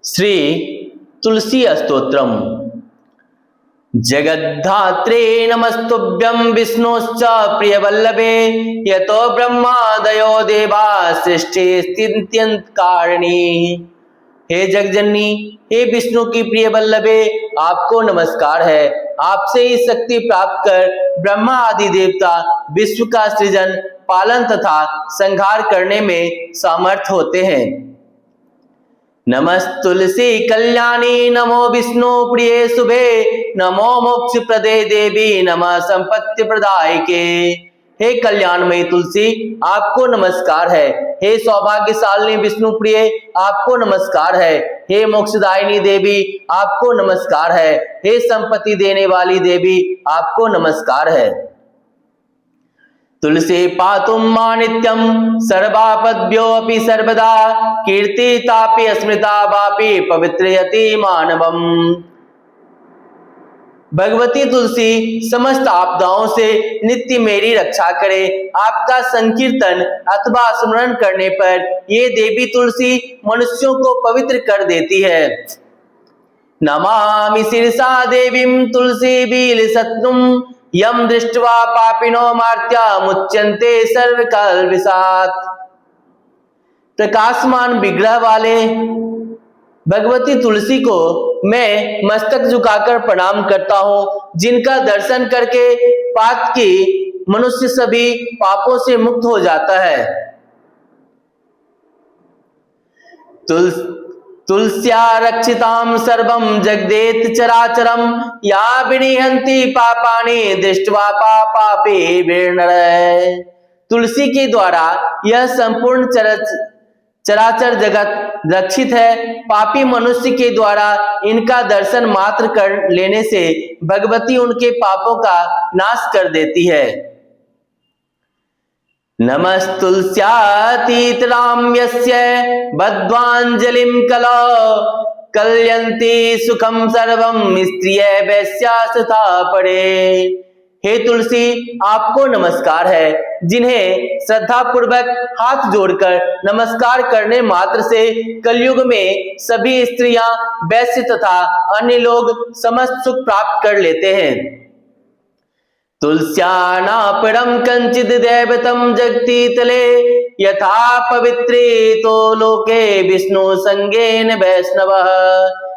श्री तुलसी स्तोत्रम। जगद्धात्रे नमस्तुभ्यं विष्णुश्च प्रियवल्लभे यतो ब्रह्मादयो देवा सृष्टिस्थित्यंत कारिणी। हे जगजननी, हे विष्णु की प्रिय वल्लभे, आपको नमस्कार है। आपसे ही शक्ति प्राप्त कर ब्रह्मा आदि देवता विश्व का सृजन, पालन तथा संहार करने में सामर्थ होते हैं। नमस्तुलसी कल्याणी, नमो विष्णु प्रिय शुभे, नमो मोक्ष प्रदे देवी, नमः संपत्ति प्रदायके। हे कल्याणमयी तुलसी, आपको नमस्कार है। हे सौभाग्यशालिनी विष्णु प्रिय, आपको नमस्कार है। हे मोक्षदायिनी देवी, आपको नमस्कार है। हे संपत्ति देने वाली देवी, आपको नमस्कार है। तुलसी पातुं मां नित्यं सर्वापद्भ्योऽपि सर्वदा, कीर्तितापि अस्मृता वापि पवित्रयति मानवम्। भगवती तुलसी समस्त आपदाओं से नित्य मेरी रक्षा करे। आपका संकीर्तन अथवा स्मरण करने पर ये देवी तुलसी मनुष्यों को पवित्र कर देती है। नमामि शिरसा देवीं तुलसी बीलशत्रुं, यम दृष्ट्वा पापिनो मार्त्या मुच्यन्ते सर्वकल्विषात्। प्रकाशमान विग्रह वाले भगवती तुलसी को मैं मस्तक झुकाकर प्रणाम करता हूँ, जिनका दर्शन करके पाप की मनुष्य सभी पापों से मुक्त हो जाता है। तुलस्या रक्षितां सर्वं जगदेत चराचरं, या विनिहन्ति पापानि दृष्ट्वा पापापि विनरय। तुलसी के द्वारा यह संपूर्ण चराचर जगत रक्षित है। पापी मनुष्य के द्वारा इनका दर्शन मात्र कर लेने से भगवती उनके पापों का नाश कर देती है। नमस्तुलस्यातीतराम्यस्य बद्ध्वाञ्जलिं कलौ, कल्यन्ति सुखं सर्वं स्त्रिय वैश्या तथा परे। हे तुलसी, आपको नमस्कार है, जिन्हें श्रद्धा पूर्वक हाथ जोड़कर नमस्कार करने मात्र से कलयुग में सभी स्त्रियां, वैश्य तथा अन्य लोग समस्त सुख प्राप्त कर लेते हैं। तुलस्यानापरं कंचिद दैवतं जगति तले, यथा पवित्रे तो लोके विष्णु संगेन वैष्णवः।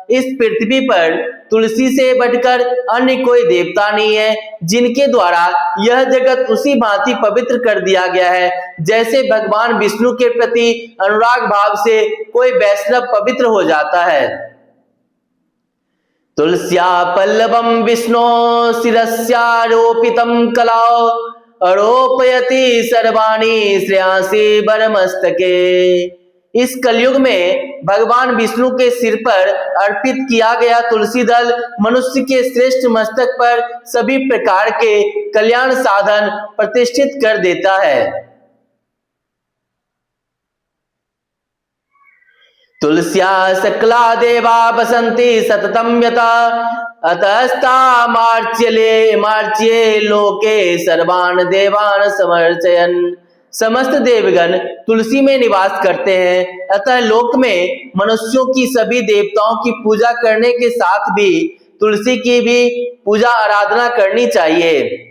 इस पृथ्वी पर तुलसी से बढ़कर अन्य कोई देवता नहीं है, जिनके द्वारा यह जगत उसी भांति पवित्र कर दिया गया है, जैसे भगवान विष्णु के प्रति अनुराग भाव से कोई वैष्णव पवित्र हो जाता है। तुलस्या पल्लवं विष्णु शिरस्यारोपितं कलाओ, आरोपयति सर्वाणि श्रेयांसि बरमस्तके। इस कलयुग में भगवान विष्णु के सिर पर अर्पित किया गया तुलसी दल मनुष्य के श्रेष्ठ मस्तक पर सभी प्रकार के कल्याण साधन प्रतिष्ठित कर देता है। तुलस्या सकला देवा बसंती सततं यथा, अतस्ता मार्च्ये लोके सर्वान् देवान् समर्चयन्। समस्त देवगण तुलसी में निवास करते हैं, अतः लोक में मनुष्यों की सभी देवताओं की पूजा करने के साथ भी तुलसी की भी पूजा आराधना करनी चाहिए।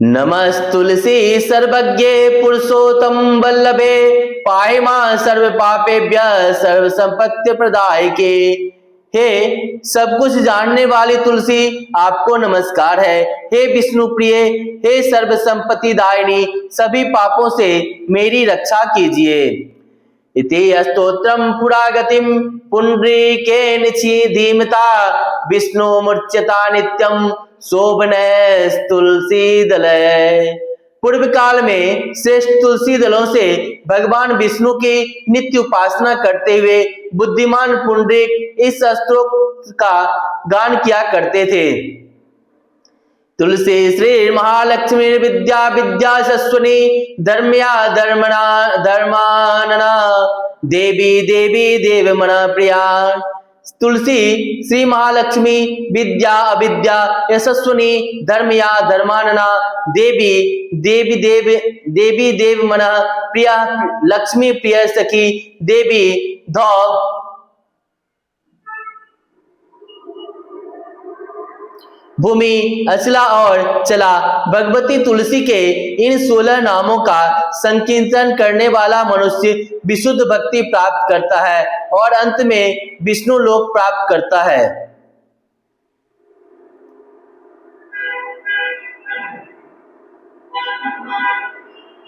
नमस्तुलसी सर्वज्ञे पुरुषोत्तम वल्लभे, पाहि मां सर्व पापेभ्यः सर्व संपत्ति प्रदायके। हे सब कुछ जानने वाली तुलसी, आपको नमस्कार है। हे विष्णु प्रिय, हे सर्व संपत्ति दायिनी, सभी पापों से मेरी रक्षा कीजिए। इति स्तोत्रम पुरागतिम पुंडरीकेन धीमता, विष्णु मूर्च्छता नित्यम शोभनैः तुलसी दलय। पूर्व काल में श्रेष्ठ तुलसी दलों से भगवान विष्णु की नित्य उपासना करते हुए बुद्धिमान पुंडरीक इस स्तोत्र का गान किया करते थे। तुलसी श्री महालक्ष्मी विद्या विद्याशस्विनी, धर्म्या धर्मानना, देवी देवी देवमना प्रिया। तुलसी श्री महालक्ष्मी विद्या अविद्या यशस्विनी धर्म या धर्मानना देवी देवी देव देवी देव मन प्रिया लक्ष्मी प्रिय सखी देवी धौ भूमि अचला और चला। भगवती तुलसी के इन 16 नामों का संकीर्तन करने वाला मनुष्य विशुद्ध भक्ति प्राप्त करता है और अंत में विष्णु लोक प्राप्त करता है।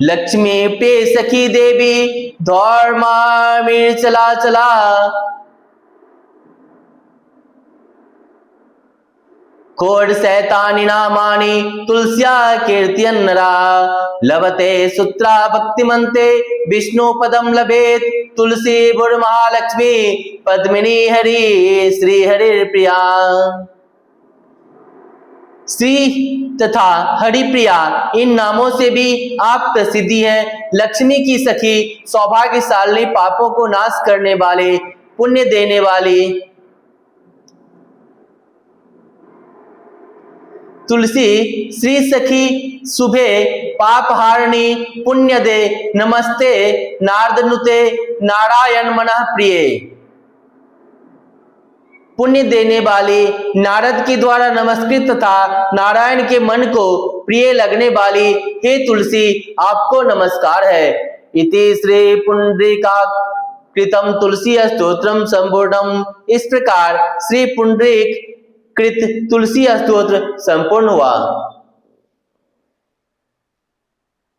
लक्ष्मी पे सखी देवी धौर्मा मीर चला चला। कोड सैतानि नामानि तुलस्या कीर्तयन् नरा लभते सूत्रा भक्तिमन्ते विष्णु पदम लभेत। तुलसी बुड़ महालक्ष्मी पद्मिनी हरि श्री हरि प्रिया। श्री तथा हरिप्रिया इन नामों से भी आप प्रसिद्धि हैं। लक्ष्मी की सखी सौभाग्यशालिनी पापों को नाश करने वाले पुण्य देने वाली। तुलसी श्री सखी शुभे पाप हारिणी पुण्य दे नमस्ते नारदनुते नारायण मनः प्रिय। पुण्य देने वाली नारद के द्वारा नमस्कृत तथा नारायण के मन को प्रिय लगने वाली हे तुलसी आपको नमस्कार है। इति श्री पुंडरीकाकृतं तुलसी स्तोत्रम संपूर्णम। इस प्रकार श्री पुंडरीक कृत तुलसी स्तोत्र संपूर्ण हुआ।